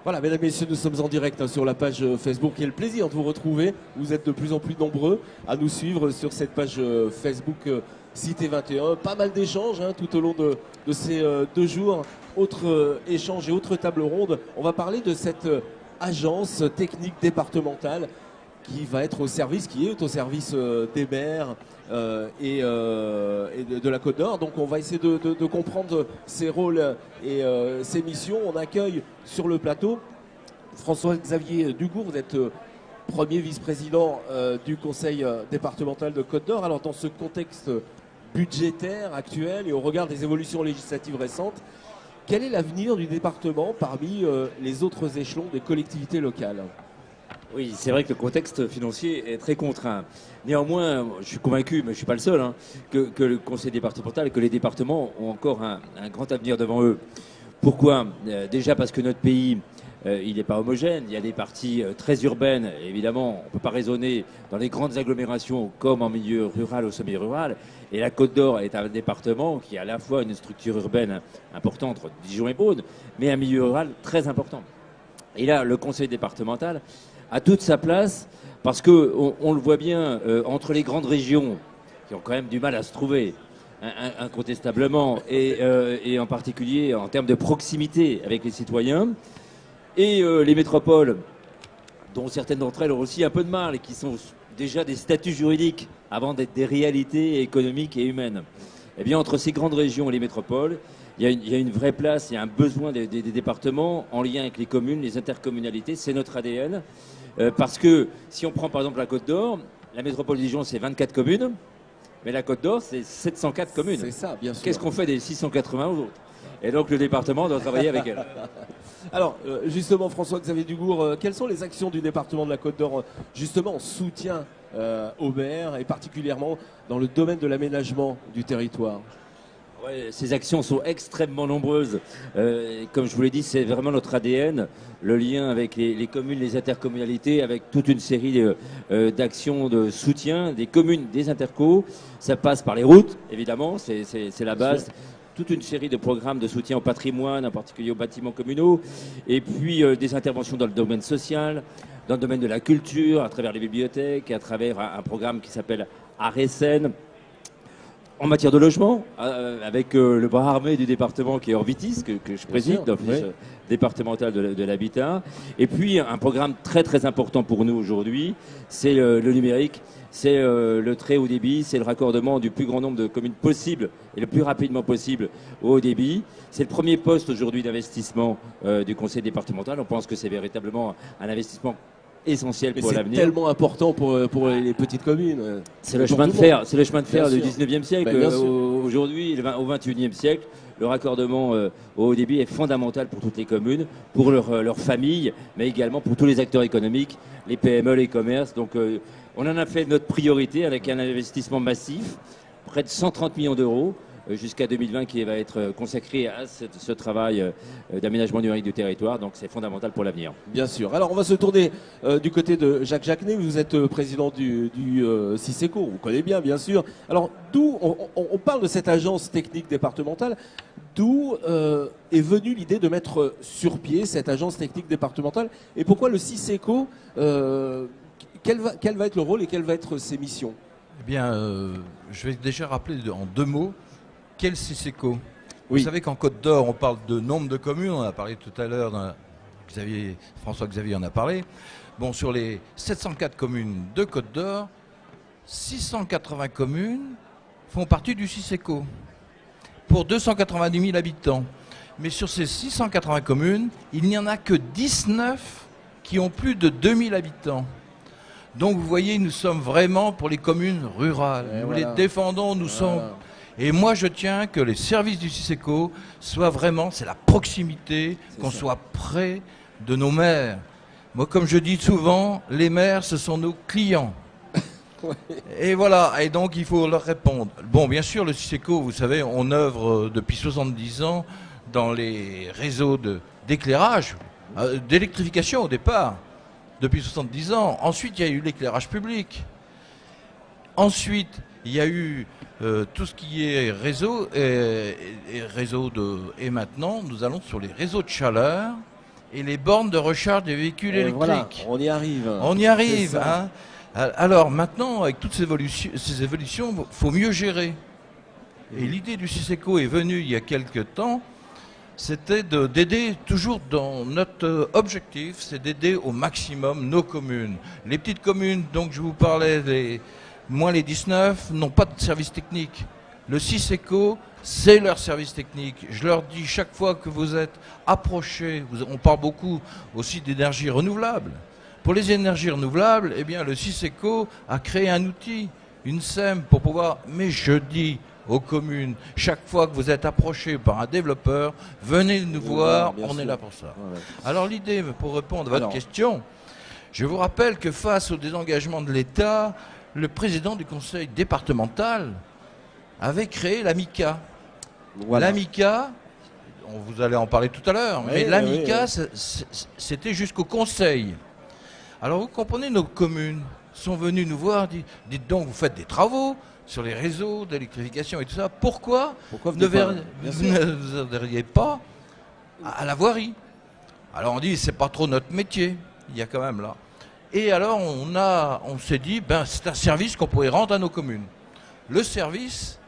Voilà, mesdames, messieurs, nous sommes en direct sur la page Facebook. Quel plaisir de vous retrouver. Vous êtes de plus en plus nombreux à nous suivre sur cette page Facebook Cité 21. Pas mal d'échanges tout au long de ces 2 jours. Autres échanges et autres tables rondes. On va parler de cette agence technique départementale qui va être au service, qui est au service des maires et de la Côte d'Or. Donc on va essayer de comprendre ses rôles et ses missions. On accueille sur le plateau François-Xavier Dugourc, vous êtes premier vice-président du conseil départemental de Côte d'Or. Alors dans ce contexte budgétaire actuel et au regard des évolutions législatives récentes, quel est l'avenir du département parmi les autres échelons des collectivités locales ? Oui, c'est vrai que le contexte financier est très contraint. Néanmoins, je suis convaincu, mais je ne suis pas le seul, que le conseil départemental et que les départements ont encore un grand avenir devant eux. Pourquoi ? Déjà parce que notre pays, il n'est pas homogène. Il y a des parties très urbaines. Évidemment, on ne peut pas raisonner dans les grandes agglomérations comme en milieu rural ou semi-rural. Et la Côte d'Or est un département qui a à la fois une structure urbaine importante entre Dijon et Beaune, mais un milieu rural très important. Et là, le conseil départemental a toute sa place parce que on le voit bien entre les grandes régions qui ont quand même du mal à se trouver incontestablement et en particulier en termes de proximité avec les citoyens et les métropoles dont certaines d'entre elles ont aussi un peu de mal et qui sont déjà des statuts juridiques avant d'être des réalités économiques et humaines. Eh bien entre ces grandes régions et les métropoles, il y a une vraie place, il y a un besoin des départements en lien avec les communes, les intercommunalités, c'est notre ADN. Parce que si on prend par exemple la Côte d'Or, la métropole de Dijon c'est 24 communes, mais la Côte d'Or c'est 704 communes. C'est ça, bien sûr. Qu'est-ce qu'on fait des 680 autres ? Et donc le département doit travailler avec elles. Alors justement François-Xavier Dugourc, quelles sont les actions du département de la Côte d'Or justement en soutien aux maires et particulièrement dans le domaine de l'aménagement du territoire ? Ouais, ces actions sont extrêmement nombreuses. Comme je vous l'ai dit, c'est vraiment notre ADN, le lien avec les communes, les intercommunalités, avec toute une série d'actions de soutien des communes, des intercos. Ça passe par les routes, évidemment, c'est la base. Toute une série de programmes de soutien au patrimoine, en particulier aux bâtiments communaux, et puis des interventions dans le domaine social, dans le domaine de la culture, à travers les bibliothèques, à travers un programme qui s'appelle Aresen. En matière de logement, avec le bras armé du département qui est Orbitis, que je préside, l'Office départemental de l'habitat. Et puis un programme très très important pour nous aujourd'hui, c'est le numérique, c'est le très haut débit, c'est le raccordement du plus grand nombre de communes possible et le plus rapidement possible au haut débit. C'est le premier poste aujourd'hui d'investissement du conseil départemental. On pense que c'est véritablement un investissement essentiel pour l'avenir. C'est tellement important pour les petites communes. C'est le chemin de fer, c'est le chemin de fer du sûr. 19e siècle. Aujourd'hui, au 21e siècle, le raccordement au haut débit est fondamental pour toutes les communes, pour leurs familles, mais également pour tous les acteurs économiques, les PME, les commerces. Donc on en a fait notre priorité avec un investissement massif, près de 130 millions d'euros, jusqu'à 2020 qui va être consacré à ce travail d'aménagement numérique du territoire. Donc c'est fondamental pour l'avenir. Bien sûr. Alors on va se tourner du côté de Jacques Jacquenet. Vous êtes président du CICECO, vous connaissez bien sûr. Alors d'où on parle de cette agence technique départementale, d'où est venue l'idée de mettre sur pied cette agence technique départementale et pourquoi le CICECO, quel va être le rôle et quelles vont être ses missions ? Eh bien, je vais déjà rappeler en 2 mots. Quel CICECO ? Oui. Vous savez qu'en Côte d'Or, on parle de nombre de communes. On a parlé tout à l'heure, François-Xavier en a parlé. Bon, sur les 704 communes de Côte d'Or, 680 communes font partie du CICECO pour 290 000 habitants. Mais sur ces 680 communes, il n'y en a que 19 qui ont plus de 2000 habitants. Donc vous voyez, nous sommes vraiment pour les communes rurales. Nous les défendons, nous sommes... Et moi, je tiens que les services du CICECO soient vraiment, c'est la proximité, qu'on soit près de nos maires. Moi, comme je dis souvent, les maires, ce sont nos clients. Et voilà, et donc il faut leur répondre. Bon, bien sûr, le CICECO, vous savez, on œuvre depuis 70 ans dans les réseaux d'éclairage, d'électrification au départ, depuis 70 ans. Ensuite, il y a eu l'éclairage public. Ensuite, il y a eu tout ce qui est réseau et maintenant nous allons sur les réseaux de chaleur et les bornes de recharge des véhicules électriques. Voilà, on y arrive. On y arrive. Hein. Alors maintenant, avec toutes ces évolutions, il faut mieux gérer. Et l'idée du Syseco est venue il y a quelques temps, c'était d'aider toujours dans notre objectif, c'est d'aider au maximum nos communes. Les petites communes dont je vous parlais, moins les 19, n'ont pas de service technique. Le Syseco, c'est leur service technique. Je leur dis chaque fois que vous êtes approchés, on parle beaucoup aussi d'énergie renouvelable. Pour les énergies renouvelables, eh bien, le Syseco a créé un outil, une SEM, pour pouvoir, mais je dis aux communes, chaque fois que vous êtes approché par un développeur, venez nous voir, on est là pour ça. Ouais. Alors l'idée, pour répondre à votre question, je vous rappelle que face au désengagement de l'État, le président du conseil départemental avait créé l'AMICA. Voilà. L'AMICA, vous allez en parler tout à l'heure, mais l'AMICA, c'était jusqu'au conseil. Alors vous comprenez, nos communes sont venues nous voir, dites donc, vous faites des travaux sur les réseaux d'électrification et tout ça, pourquoi vous n'adhériez pas à la voirie? Alors on dit, c'est pas trop notre métier, il y a quand même là. Et alors on s'est dit, ben, c'est un service qu'on pourrait rendre à nos communes. Le service,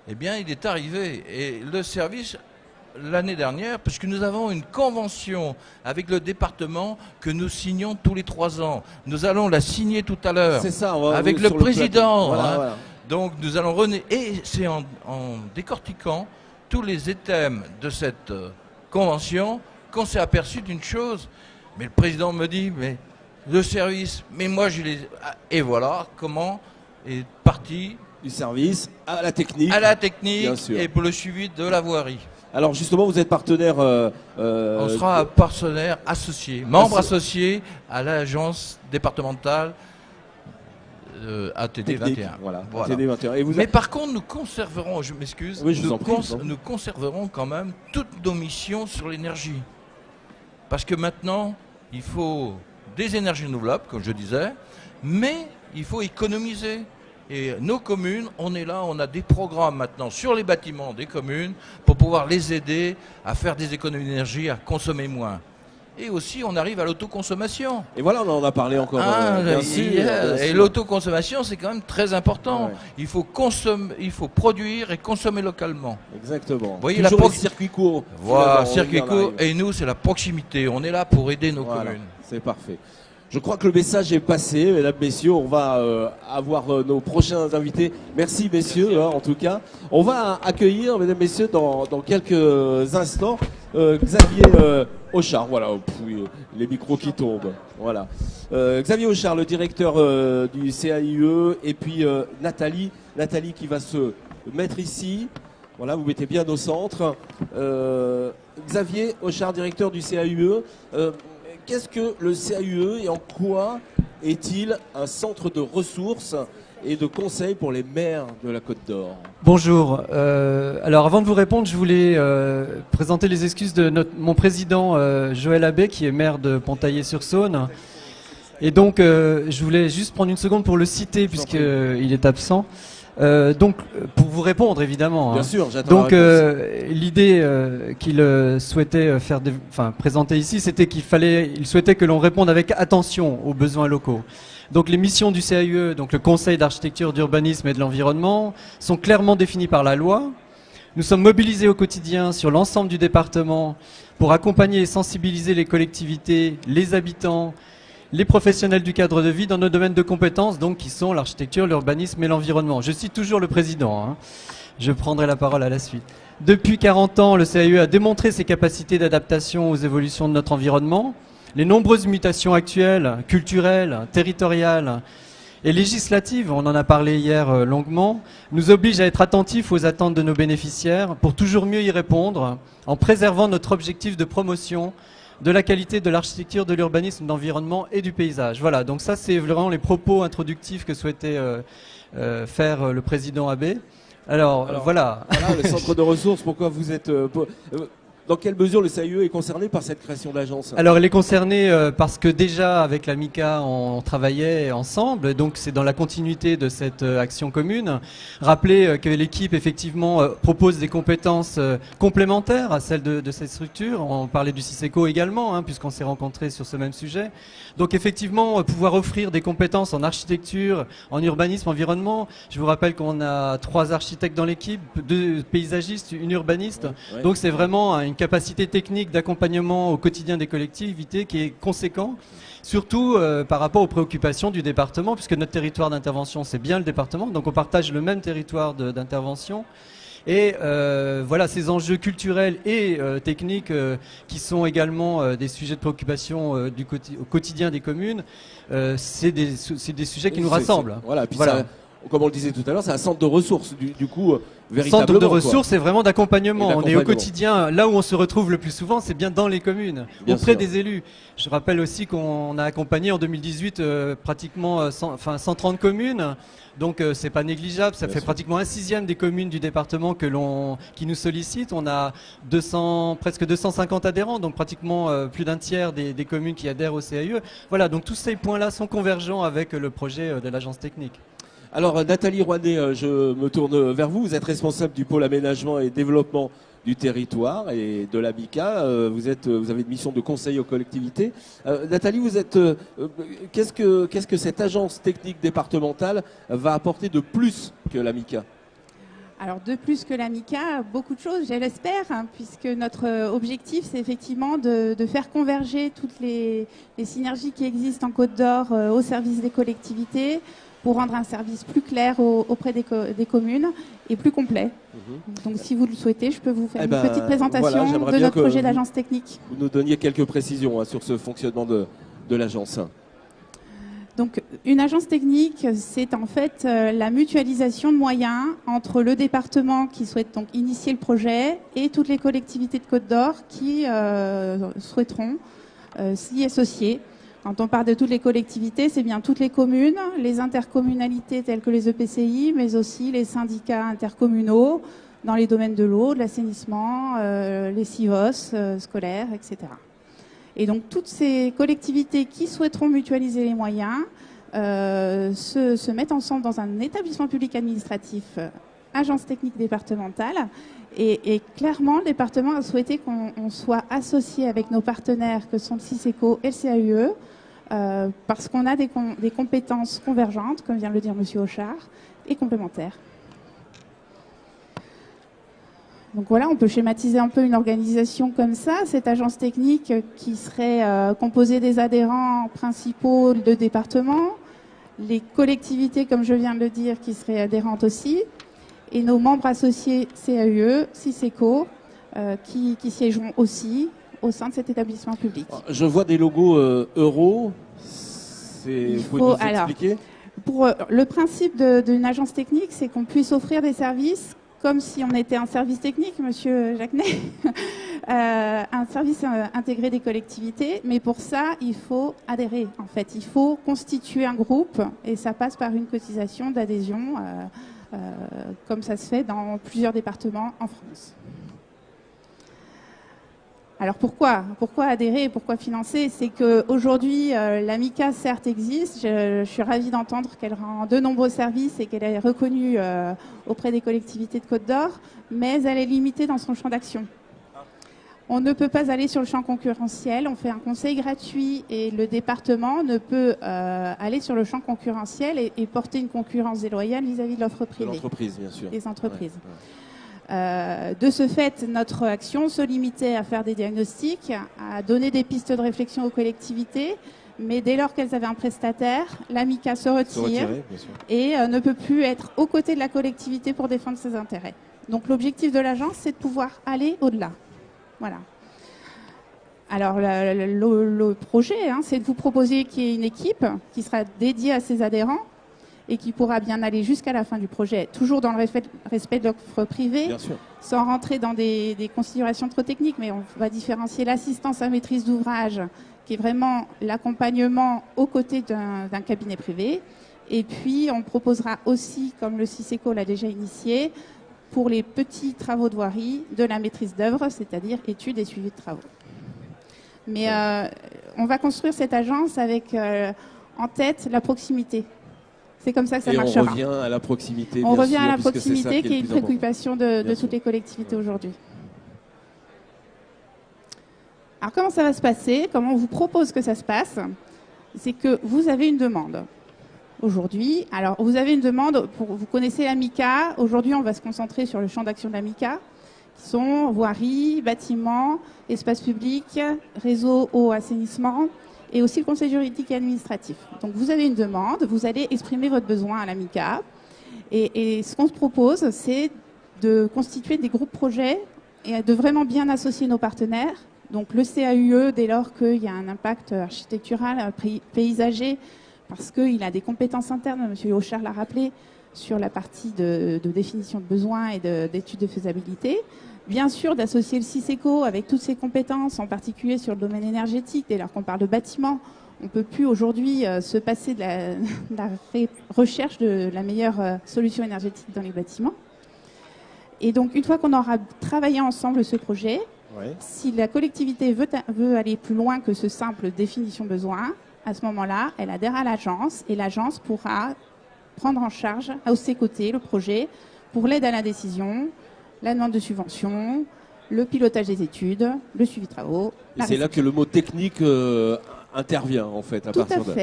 eh bien il est arrivé, et le service, l'année dernière, puisque nous avons une convention avec le département que nous signons tous les 3 ans. Nous allons la signer tout à l'heure avec le président. Voilà. Donc nous allons et c'est en décortiquant tous les items de cette convention qu'on s'est aperçu d'une chose. Mais le président me dit, mais le service, mais moi je les... Et voilà comment est parti du service à la technique. À la technique et pour le suivi de la voirie. Alors justement, vous êtes partenaire... on sera partenaire associé, membre associé à l'agence départementale ATD 21. Voilà. ATD 21. Et mais par contre, nous conserverons, je m'excuse, nous conserverons quand même toutes nos missions sur l'énergie. Parce que maintenant, il faut des énergies renouvelables, comme je disais, mais il faut économiser. Et nos communes, on est là, on a des programmes maintenant sur les bâtiments des communes pour pouvoir les aider à faire des économies d'énergie, à consommer moins. Et aussi, on arrive à l'autoconsommation. Et voilà, on en a parlé encore. Et l'autoconsommation, c'est quand même très important. Ouais. Il faut produire et consommer localement. Exactement. Vous voyez, toujours le circuit court. Voilà, circuit court. Et nous, c'est la proximité. On est là pour aider nos communes. C'est parfait. Je crois que le message est passé, mesdames, messieurs. On va avoir nos prochains invités. Merci, messieurs, en tout cas. On va accueillir, mesdames, messieurs, dans quelques instants, Xavier Auchard. Voilà, les micros qui tombent. Voilà. Xavier Auchard, le directeur du CAIE, et puis Nathalie qui va se mettre ici. Voilà, vous mettez bien au centre. Xavier Auchard, directeur du CAIE. Qu'est-ce que le CAIE et en quoi est-il un centre de ressources et de conseils pour les maires de la Côte d'Or? Bonjour. Alors avant de vous répondre, je voulais présenter les excuses de mon président Joël Abbé, qui est maire de Pontaillé-sur-Saône. Et donc je voulais juste prendre une seconde pour le citer puisqu'il est absent. Donc, pour vous répondre évidemment. Bien sûr, j'attends. Donc, l'idée qu'il souhaitait présenter ici, c'était il souhaitait que l'on réponde avec attention aux besoins locaux. Donc, les missions du CAIE, donc le Conseil d'architecture, d'urbanisme et de l'environnement, sont clairement définies par la loi. Nous sommes mobilisés au quotidien sur l'ensemble du département pour accompagner et sensibiliser les collectivités, les habitants, les professionnels du cadre de vie dans nos domaines de compétences, donc qui sont l'architecture, l'urbanisme et l'environnement. Je cite toujours le président, hein. Je prendrai la parole à la suite. Depuis 40 ans, le CAIE a démontré ses capacités d'adaptation aux évolutions de notre environnement. Les nombreuses mutations actuelles, culturelles, territoriales et législatives, on en a parlé hier longuement, nous obligent à être attentifs aux attentes de nos bénéficiaires pour toujours mieux y répondre en préservant notre objectif de promotion de la qualité de l'architecture, de l'urbanisme, de l'environnement et du paysage. Voilà, donc ça c'est vraiment les propos introductifs que souhaitait faire le président Abbé. Alors voilà. Voilà, le centre de ressources, pourquoi vous êtes... dans quelle mesure le CAE est concerné par cette création d'agence? Alors elle est concernée parce que déjà avec la MICA on travaillait ensemble, donc c'est dans la continuité de cette action commune. Rappelez que l'équipe effectivement propose des compétences complémentaires à celles de cette structure. On parlait du CICECO également, hein, puisqu'on s'est rencontrés sur ce même sujet. Donc effectivement pouvoir offrir des compétences en architecture, en urbanisme, environnement. Je vous rappelle qu'on a 3 architectes dans l'équipe, 2 paysagistes, une urbaniste. Ouais. Donc c'est vraiment une capacité technique d'accompagnement au quotidien des collectivités qui est conséquent, surtout par rapport aux préoccupations du département, puisque notre territoire d'intervention c'est bien le département, donc on partage le même territoire d'intervention. Et voilà, ces enjeux culturels et techniques qui sont également des sujets de préoccupation au quotidien des communes, c'est des sujets qui nous rassemblent. Voilà, puis Voilà. ça, comme on le disait tout à l'heure, c'est un centre de ressources, du coup, Centre véritablement. de ressources, c'est vraiment d'accompagnement. Et On est au d'accompagnement. quotidien, là où on se retrouve le plus souvent, c'est bien dans les communes, Bien auprès sûr. des élus. Je rappelle aussi qu'on a accompagné en 2018 pratiquement 130 communes. Donc c'est pas négligeable, ça Bien fait sûr. pratiquement 1/6 des communes du département qui nous sollicitent. On a presque 250 adhérents, donc pratiquement plus d'un tiers des communes qui adhèrent au CAE. Voilà, donc tous ces points-là sont convergents avec le projet de l'agence technique. Alors Nathalie Rouanet, je me tourne vers vous. Vous êtes responsable du pôle aménagement et développement du territoire et de la MICA. Vous avez une mission de conseil aux collectivités. Nathalie, qu'est-ce que cette agence technique départementale va apporter de plus que la MICA? Alors de plus que la MICA, beaucoup de choses, je l'espère, hein, puisque notre objectif, c'est effectivement de faire converger toutes les synergies qui existent en Côte d'Or au service des collectivités, pour rendre un service plus clair auprès des communes et plus complet. Donc si vous le souhaitez, je peux vous faire une petite présentation j'aimerais de bien notre que projet d'agence technique. Vous nous donniez quelques précisions sur ce fonctionnement de l'agence. Donc une agence technique, c'est en fait la mutualisation de moyens entre le département qui souhaite donc initier le projet et toutes les collectivités de Côte d'Or qui souhaiteront s'y associer. Quand on parle de toutes les collectivités, c'est bien toutes les communes, les intercommunalités telles que les EPCI, mais aussi les syndicats intercommunaux dans les domaines de l'eau, de l'assainissement, les CIVOS scolaires, etc. Et donc toutes ces collectivités qui souhaiteront mutualiser les moyens se mettent ensemble dans un établissement public administratif, agence technique départementale. Et clairement, le département a souhaité qu'on soit associé avec nos partenaires que sont le CICECO et le CAUE, parce qu'on a des compétences convergentes, comme vient de le dire M. Auchard, et complémentaires. Donc voilà, on peut schématiser un peu une organisation comme ça. Cette agence technique qui serait composée des adhérents principaux de département, les collectivités, comme je viens de le dire, qui seraient adhérentes aussi, et nos membres associés CAUE, CICECO, qui siégeront aussi au sein de cet établissement public. Je vois des logos euros. Vous pouvez nous expliquer? Pour le principe d'une agence technique, c'est qu'on puisse offrir des services comme si on était un service technique, Monsieur Jacquenet, un service intégré des collectivités. Mais pour ça, il faut adhérer. En fait, il faut constituer un groupe et ça passe par une cotisation d'adhésion, comme ça se fait dans plusieurs départements en France. Alors pourquoi adhérer et pourquoi financer? C'est qu'aujourd'hui, la MICA, certes, existe. Je suis ravie d'entendre qu'elle rend de nombreux services et qu'elle est reconnue auprès des collectivités de Côte d'Or, mais elle est limitée dans son champ d'action. On ne peut pas aller sur le champ concurrentiel. On fait un conseil gratuit et le département ne peut aller sur le champ concurrentiel et porter une concurrence déloyale vis-à-vis de l'offre privée. L'entreprise, bien sûr. Des entreprises. Ouais. De ce fait, notre action se limitait à faire des diagnostics, à donner des pistes de réflexion aux collectivités, mais dès lors qu'elles avaient un prestataire, la MICA se retire et ne peut plus être aux côtés de la collectivité pour défendre ses intérêts. Donc l'objectif de l'agence, c'est de pouvoir aller au-delà. Voilà. Alors le projet, c'est de vous proposer qu'il y ait une équipe qui sera dédiée à ses adhérents et qui pourra bien aller jusqu'à la fin du projet, toujours dans le respect de l'offre privée, sans rentrer dans des considérations trop techniques, mais on va différencier l'assistance à maîtrise d'ouvrage, qui est vraiment l'accompagnement aux côtés d'un cabinet privé. Et puis, on proposera aussi, comme le CICECO l'a déjà initié, pour les petits travaux de voirie de la maîtrise d'œuvre, c'est-à-dire études et suivi de travaux. Mais on va construire cette agence avec en tête la proximité. C'est comme ça que ça marchera. On revient à la proximité. On revient sûr, à la puisque c'est ça proximité qui est le une plus important. préoccupation de toutes les collectivités aujourd'hui. Alors comment ça va se passer? Comment on vous propose que ça se passe? C'est que vous avez une demande aujourd'hui. Alors vous avez une demande, vous connaissez l'AMICA. Aujourd'hui on va se concentrer sur le champ d'action de l'AMICA, qui sont voirie, bâtiments, espaces publics, réseau eau, assainissement, et aussi le conseil juridique et administratif. Donc vous avez une demande, vous allez exprimer votre besoin à l'AMICA. Et ce qu'on se propose, c'est de constituer des groupes projets et de vraiment bien associer nos partenaires. Donc le CAUE, dès lors qu'il y a un impact architectural, paysager, parce qu'il a des compétences internes, M. Hochard l'a rappelé, sur la partie de définition de besoins et d'études de faisabilité. Bien sûr, d'associer le CISECO avec toutes ses compétences, en particulier sur le domaine énergétique, dès lors qu'on parle de bâtiments. On ne peut plus aujourd'hui se passer de la recherche de la meilleure solution énergétique dans les bâtiments. Et donc, une fois qu'on aura travaillé ensemble ce projet, si la collectivité veut aller plus loin que ce simple définition besoin, à ce moment-là, elle adhère à l'agence et l'agence pourra prendre en charge à ses côtés le projet pour l'aide à la décision, la demande de subvention, le pilotage des études, le suivi de travaux. Et c'est là que le mot technique intervient en fait à partir de.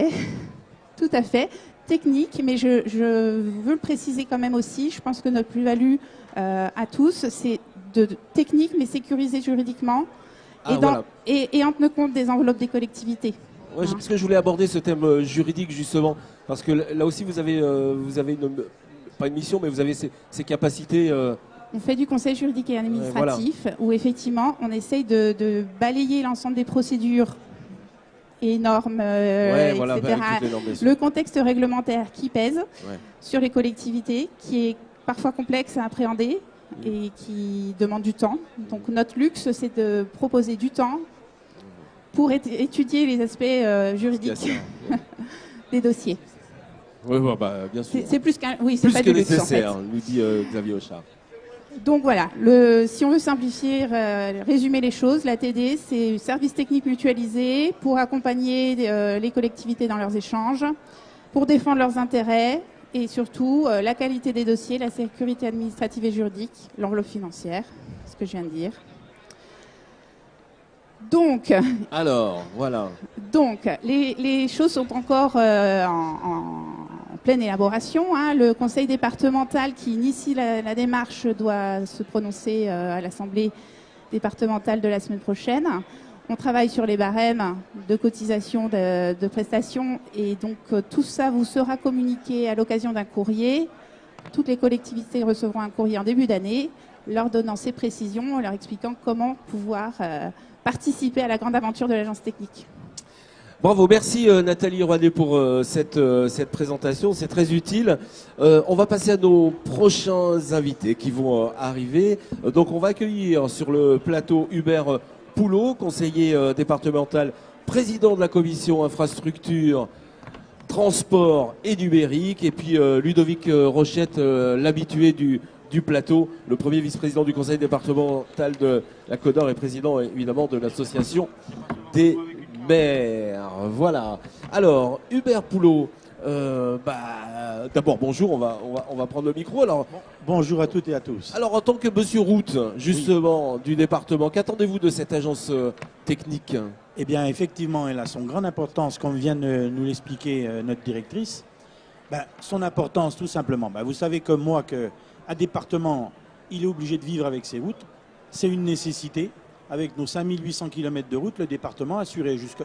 Tout à fait. Technique, mais je veux le préciser quand même aussi. Je pense que notre plus-value à tous, c'est de technique mais sécurisé juridiquement et en tenant compte des enveloppes des collectivités. Ouais, parce que je voulais aborder ce thème juridique justement, parce que là aussi vous avez pas une mission, mais vous avez ces capacités. On fait du conseil juridique et administratif, où effectivement on essaye de balayer l'ensemble des procédures et normes, etc. Le contexte réglementaire qui pèse sur les collectivités, qui est parfois complexe à appréhender et qui demande du temps. Donc notre luxe, c'est de proposer du temps pour étudier les aspects juridiques des dossiers. Oui, bien sûr. C'est plus qu'un, c'est pas que nécessaire, nous dit Xavier Hochard. Donc voilà, si on veut simplifier, résumer les choses, la TD, c'est service technique mutualisé pour accompagner les collectivités dans leurs échanges, pour défendre leurs intérêts et surtout la qualité des dossiers, la sécurité administrative et juridique, l'enveloppe financière, ce que je viens de dire. Donc, alors, voilà. Donc, les choses sont encore en pleine élaboration. Le conseil départemental qui initie la démarche doit se prononcer à l'Assemblée départementale de la semaine prochaine. On travaille sur les barèmes de cotisation de prestations et donc tout ça vous sera communiqué à l'occasion d'un courrier. Toutes les collectivités recevront un courrier en début d'année leur donnant ces précisions, leur expliquant comment pouvoir participer à la grande aventure de l'agence technique. Bravo, merci Nathalie Rouanet pour cette présentation, c'est très utile. On va passer à nos prochains invités qui vont arriver. Donc on va accueillir sur le plateau Hubert Poulot, conseiller départemental, président de la commission infrastructure, transport et numérique, et puis Ludovic Rochette, l'habitué du plateau, le premier vice-président du conseil départemental de la Côte d'Or et président évidemment de l'association des maires. Voilà. Alors, Hubert Poulot, d'abord bonjour, on va prendre le micro. Alors, bonjour à toutes et à tous. Alors, en tant que monsieur route, justement, du département, qu'attendez-vous de cette agence technique ? Eh bien, effectivement, elle a son grande importance, comme vient de nous l'expliquer notre directrice. Son importance, tout simplement. Vous savez comme moi qu'un département, il est obligé de vivre avec ses routes. C'est une nécessité. Avec nos 5800 km de route, le département assure jusqu'à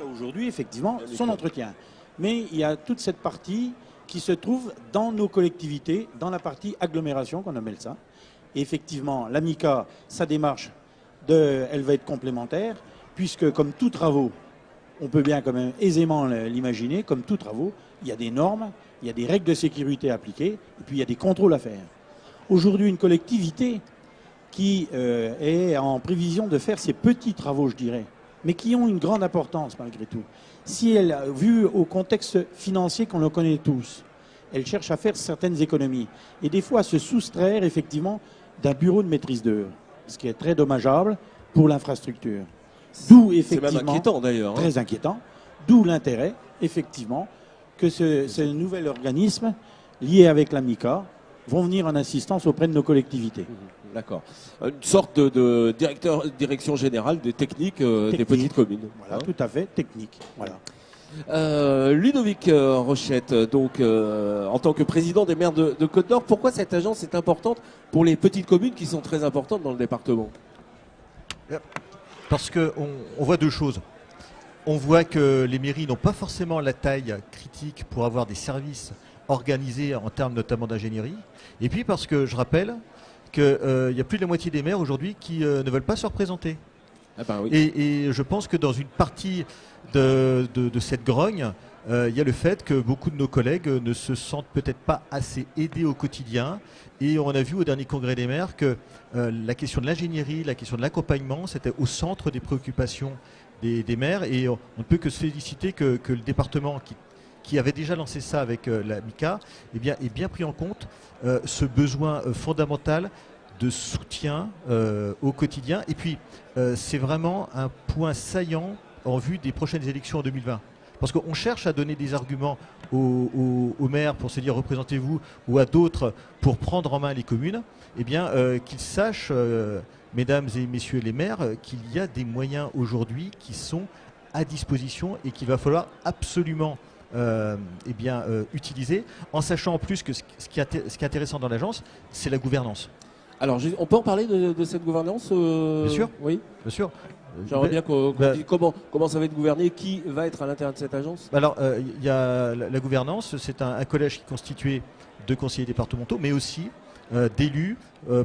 aujourd'hui, effectivement, son entretien. Mais il y a toute cette partie qui se trouve dans nos collectivités, dans la partie agglomération, qu'on appelle ça. Et effectivement, l'AMICA, sa démarche, elle va être complémentaire, puisque comme tous travaux, on peut bien quand même aisément l'imaginer, comme tous travaux, il y a des normes, il y a des règles de sécurité à appliquer, et puis il y a des contrôles à faire. Aujourd'hui, une collectivité qui est en prévision de faire ces petits travaux, je dirais, mais qui ont une grande importance malgré tout. Si elle, vu au contexte financier qu'on le connaît tous, elle cherche à faire certaines économies. Et des fois, à se soustraire effectivement d'un bureau de maîtrise d'œuvre, ce qui est très dommageable pour l'infrastructure. D'où C'est effectivement, même inquiétant d'ailleurs. Hein. très inquiétant, d'où l'intérêt effectivement que ce nouvel organisme lié avec l'AMICA vont venir en assistance auprès de nos collectivités. D'accord. Une sorte de direction générale des techniques des petites communes. Voilà, Hein. tout à fait, technique. Voilà. Ludovic Rochette, donc en tant que président des maires de Côte-d'Or, pourquoi cette agence est importante pour les petites communes qui sont très importantes dans le département? Parce qu'on voit deux choses. On voit que les mairies n'ont pas forcément la taille critique pour avoir des services organisés en termes notamment d'ingénierie. Et puis parce que je rappelle qu'il y a plus de la moitié des maires aujourd'hui qui ne veulent pas se représenter. Ah ben oui. Et je pense que dans une partie de cette grogne, il y a le fait que beaucoup de nos collègues ne se sentent peut-être pas assez aidés au quotidien. Et on a vu au dernier congrès des maires que la question de l'ingénierie, la question de l'accompagnement, c'était au centre des préoccupations des maires. Et on ne peut que se féliciter que le département qui avait déjà lancé ça avec la MICA ait bien pris en compte ce besoin fondamental de soutien au quotidien. Et puis, c'est vraiment un point saillant en vue des prochaines élections en 2020. Parce qu'on cherche à donner des arguments aux maires pour se dire représentez-vous, ou à d'autres pour prendre en main les communes, eh bien qu'ils sachent, mesdames et messieurs les maires, qu'il y a des moyens aujourd'hui qui sont à disposition et qu'il va falloir absolument utiliser, en sachant en plus que ce qui est intéressant dans l'agence, c'est la gouvernance. Alors, on peut en parler de cette gouvernance Bien sûr. Oui. Bien sûr. J'aimerais bien qu'on dise comment ça va être gouverné, qui va être à l'intérieur de cette agence. Alors, il y a la gouvernance, c'est un collège qui est constitué de conseillers départementaux, mais aussi d'élus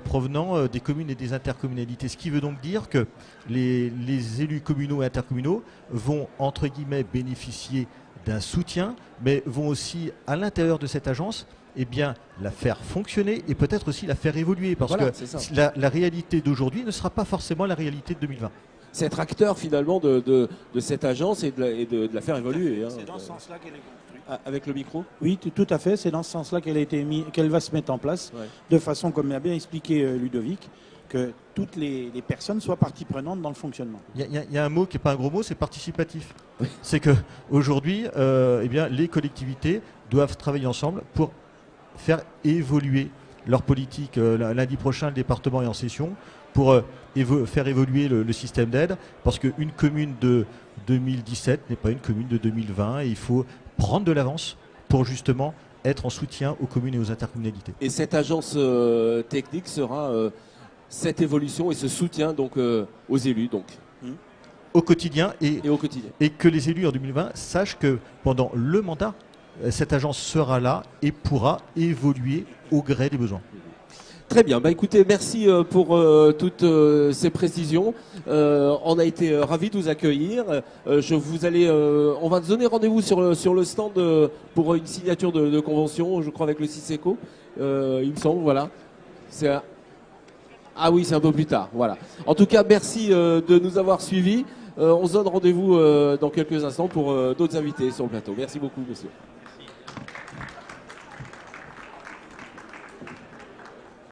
provenant des communes et des intercommunalités. Ce qui veut donc dire que les élus communaux et intercommunaux vont, entre guillemets, bénéficier d'un soutien, mais vont aussi, à l'intérieur de cette agence, la faire fonctionner et peut-être aussi la faire évoluer. Parce Voilà, que la réalité d'aujourd'hui ne sera pas forcément la réalité de 2020. C'est être acteur finalement de cette agence et de la faire évoluer. Hein. C'est dans ce sens-là qu'elle est construite. Avec le micro. Oui, tout à fait. C'est dans ce sens-là qu'elle va se mettre en place, Ouais. de façon, comme l'a bien expliqué Ludovic, que toutes les personnes soient partie prenante dans le fonctionnement. Il y a un mot qui n'est pas un gros mot, c'est participatif. C'est que aujourd'hui, les collectivités doivent travailler ensemble pour faire évoluer leur politique. Lundi prochain, le département est en session pour faire évoluer le système d'aide, parce qu'une commune de 2017 n'est pas une commune de 2020, et il faut prendre de l'avance pour justement être en soutien aux communes et aux intercommunalités. Et cette agence technique sera cette évolution et ce soutien donc aux élus donc Au quotidien et au quotidien. et que les élus en 2020 sachent que pendant le mandat, cette agence sera là et pourra évoluer au gré des besoins. Très bien, bah écoutez, merci pour toutes ces précisions. On a été ravis de vous accueillir. On va donner rendez-vous sur le stand pour une signature de convention, je crois avec le CISECO, il me semble, voilà. Ah oui, c'est un peu plus tard, voilà. En tout cas, merci de nous avoir suivis. On se donne rendez-vous dans quelques instants pour d'autres invités sur le plateau. Merci beaucoup, monsieur.